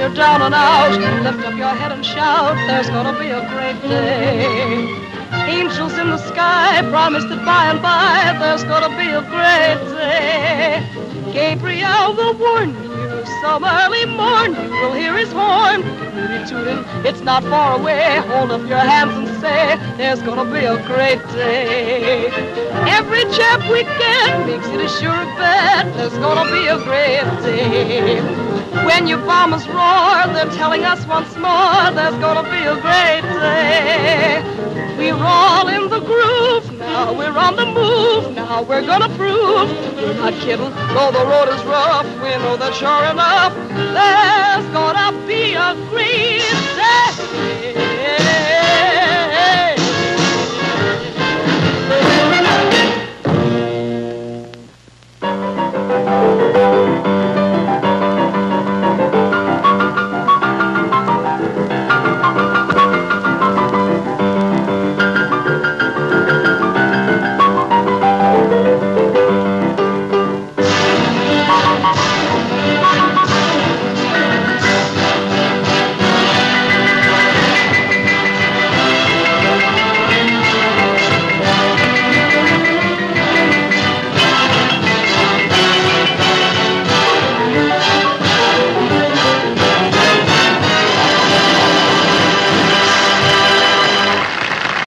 you're down and out, lift up your head and shout, there's gonna be a great day. Angels in the sky promise that by and by there's gonna be a great day. Gabriel will warn you some early morn, you will hear his horn tooting, it's not far away. Hold up your hands and say, there's gonna be a great day. Every chap we get makes it a sure bet, there's gonna be a great day. When your bombers roar, they're telling us once more, there's gonna be a great day. We're all in the groove, now we're on the move, now we're gonna prove we're not kidding, though the road is rough, we know that sure enough, there's gonna be a great day.